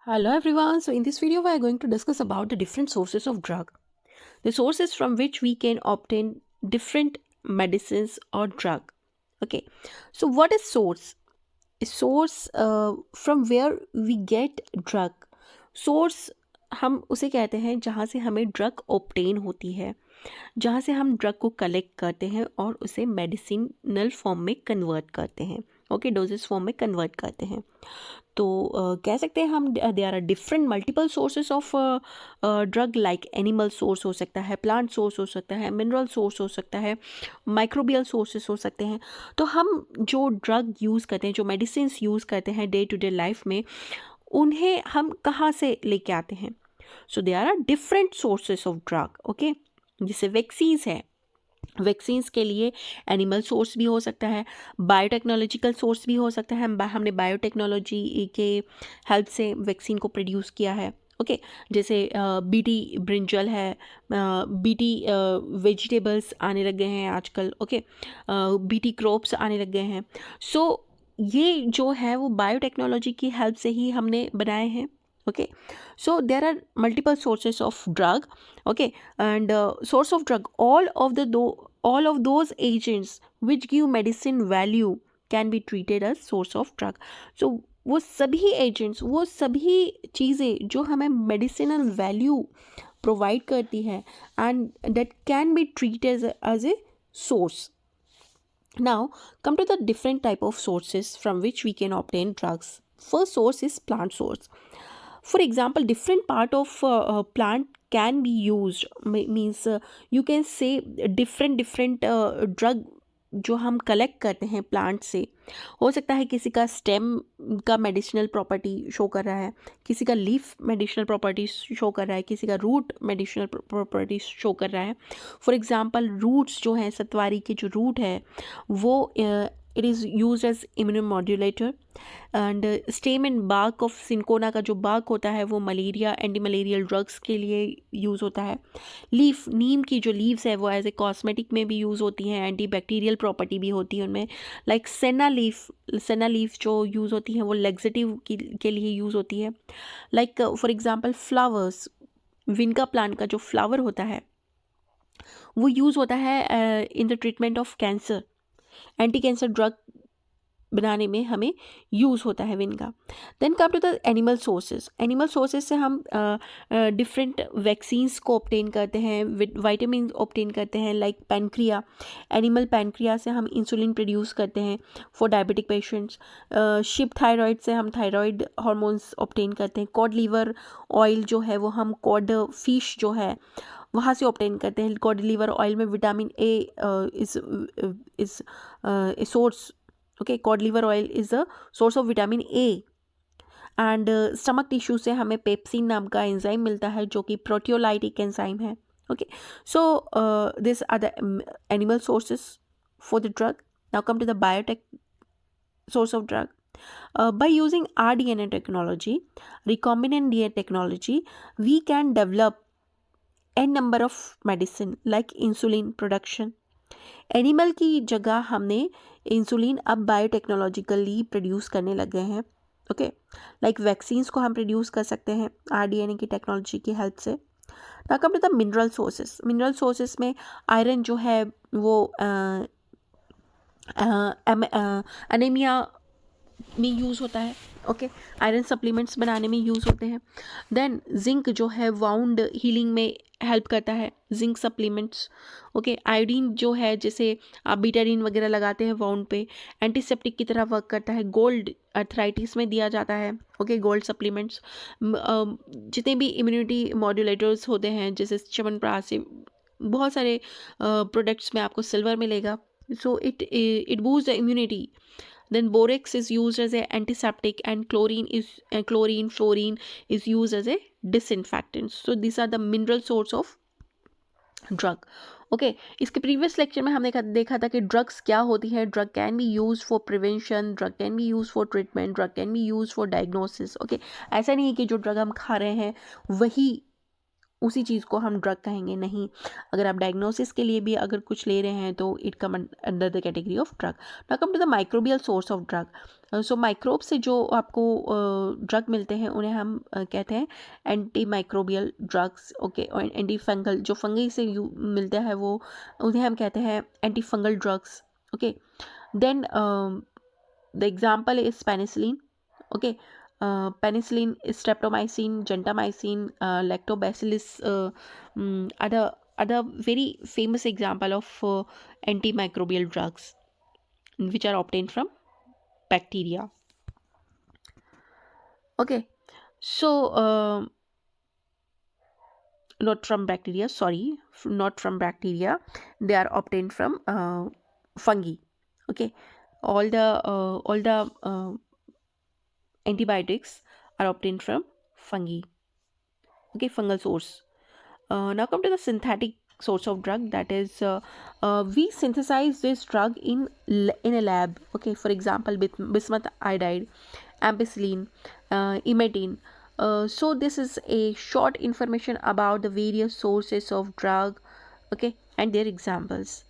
Hello everyone. So in this video we are going to discuss about the different sources of drug. The sources from which we can obtain different medicines or drug. Okay. So what is source? A source from where we get drug. Source हम उसे कहते हैं जहाँ से हमें drug obtain होती है, जहाँ से हम ड्रग को कलेक्ट करते हैं और उसे मेडिसिनल फॉर्म में कन्वर्ट करते हैं, ओके, डोजेस फॉर्म में कन्वर्ट करते हैं। तो कह सकते हैं हम they are different multiple sources of drug, like animal source हो सकता है, प्लांट सोर्स हो सकता है, मिनरल सोर्स हो सकता है, माइक्रोबियल सोर्सेज हो सकते हैं। तो हम जो ड्रग यूज़ करते हैं, जो मेडिसिन यूज़ करते हैं डे टू डे लाइफ में, उन्हें हम कहाँ से लेके आते हैं? So they are different sources of drug, okay. जैसे वैक्सीन्स है, वैक्सीन्स के लिए एनिमल सोर्स भी हो सकता है, बायोटेक्नोलॉजिकल सोर्स भी हो सकता है। हमने बायोटेक्नोलॉजी के हेल्प से वैक्सीन को प्रोड्यूस किया है, ओके। जैसे बीटी ब्रिंजल है, बीटी वेजिटेबल्स आने लग गए हैं आजकल, ओके, बीटी क्रॉप्स आने लग गए हैं। सो ये जो है वो बायोटेक्नोलॉजी की हेल्प से ही हमने बनाए हैं, okay. So there are multiple sources of drug, okay, and source of drug, all of those agents which give medicine value can be treated as source of drug. So वो सभी agents, वो सभी चीज़ें जो हमें मेडिसिनल वैल्यू प्रोवाइड करती है, and that can be treated as a source. Now come to the different type of sources from which we can obtain drugs. First source is plant source. For example, different part of plant can be used, means you can say different drug जो हम collect करते हैं plant से। हो सकता है किसी का स्टेम का मेडिसिनल प्रॉपर्टी शो कर रहा है, किसी का लीफ मेडिसिनल प्रॉपर्टी शो कर रहा है, किसी का रूट मेडिसिनल प्रॉपर्टी शो कर रहा है। फॉर एग्जांपल रूट्स जो हैं, सतवारी के जो रूट है वो it is use as immunomodulator. And stem and bark of cinchona का जो बार्क होता है वो मलेरिया, एंटी मलेरियल ड्रग्स के लिए यूज़ होता है। लीफ, नीम की जो लीव्स है वो एज ए कॉस्मेटिक में भी यूज़ होती हैं, एंटी बैक्टीरियल प्रॉपर्टी भी होती है उनमें। लाइक सेना लीफ जो यूज़ होती हैं वो लेग्जेटिव के लिए यूज़ होती है। Like for example flowers, vinca plant का जो फ्लावर होता है वो यूज़ होता है in the treatment of cancer, anti cancer drug बनाने में हमें यूज़ होता है vinca. Then come to the animal sources. Animal sources से हम डिफरेंट वैक्सीन्स को ऑब्टेन करते हैं, विटामिन ऑब्टेन करते हैं, लाइक पैनक्रिया, एनिमल पैनक्रिया से हम इंसुलिन प्रोड्यूस करते हैं for diabetic patients. Ship thyroid से हम थायराइड हार्मोन्स ऑब्टेन करते हैं। कॉड लिवर ऑयल जो है वो हम कॉड फिश जो है वहाँ से ऑब्टेन करते हैं। कॉड लिवर ऑयल में vitamin A is a source, okay. Cod liver oil is a source of vitamin A. And stomach tissue से हमें पेप्सिन नाम का एंजाइम मिलता है जो कि प्रोटियोलाइटिक एंजाइम है, okay. So this are the animal sources for the drug. Now come to the biotech source of drug. By using rDNA technology, recombinant DNA technology, we can develop n number of medicine like insulin production. Animal की जगह हमने insulin अब बायोटेक्नोलॉजिकली produce करने लग गए हैं, okay. Like vaccines को हम प्रोड्यूस कर सकते हैं आरडीएनए की टेक्नोलॉजी की हेल्प से। Now come to the mineral sources. Mineral sources में आयरन जो है वो एनीमिया में यूज़ होता है, ओके। आयरन सप्लीमेंट्स बनाने में यूज़ होते हैं। देन जिंक जो है वाउंड हीलिंग में हेल्प करता है, जिंक सप्लीमेंट्स, ओके। आयोडीन जो है जैसे आप बीटाडीन वगैरह लगाते हैं वाउंड पे, एंटीसेप्टिक की तरह वर्क करता है। गोल्ड अर्थराइटिस में दिया जाता है, ओके, गोल्ड सप्लीमेंट्स। जितने भी इम्यूनिटी मॉड्यूलेटर्स होते हैं जैसे च्यवनप्राश से बहुत सारे प्रोडक्ट्स में आपको सिल्वर मिलेगा, so it boost the immunity. Then borax is used as a antiseptic, and fluorine is used as a disinfectant. So these are the mineral source of drug. Okay, इसके प्रीवियस लेक्चर में हमने देखा था कि drugs क्या होती है. Drug can be use for prevention, drug can be use for treatment, drug can be use for diagnosis, okay. ऐसा नहीं है कि जो ड्रग हम खा रहे हैं वही उसी चीज़ को हम ड्रग कहेंगे, नहीं। अगर आप डायग्नोसिस के लिए भी अगर कुछ ले रहे हैं तो it come under the category of drug. Now come to the microbial source of drug. So microbe से जो आपको ड्रग मिलते हैं उन्हें हम कहते हैं एंटी माइक्रोबियल ड्रग्स, ओके। और एंटी फंगल, जो फंगी से मिलता है वो, उन्हें हम कहते हैं antifungal drugs, okay. Then the example is penicillin, okay. Penicillin, streptomycin, gentamicin, lactobacillus are the very famous example of antimicrobial drugs which are obtained from bacteria. Okay, so not from bacteria, sorry, not from bacteria. They are obtained from fungi. Okay, all the antibiotics are obtained from fungi. Okay, fungal source. Now come to the synthetic source of drug, that is we synthesize this drug in a lab. Okay, for example, bismuth iodide, ampicillin, imetine. So this is a short information about the various sources of drug, okay, and their examples.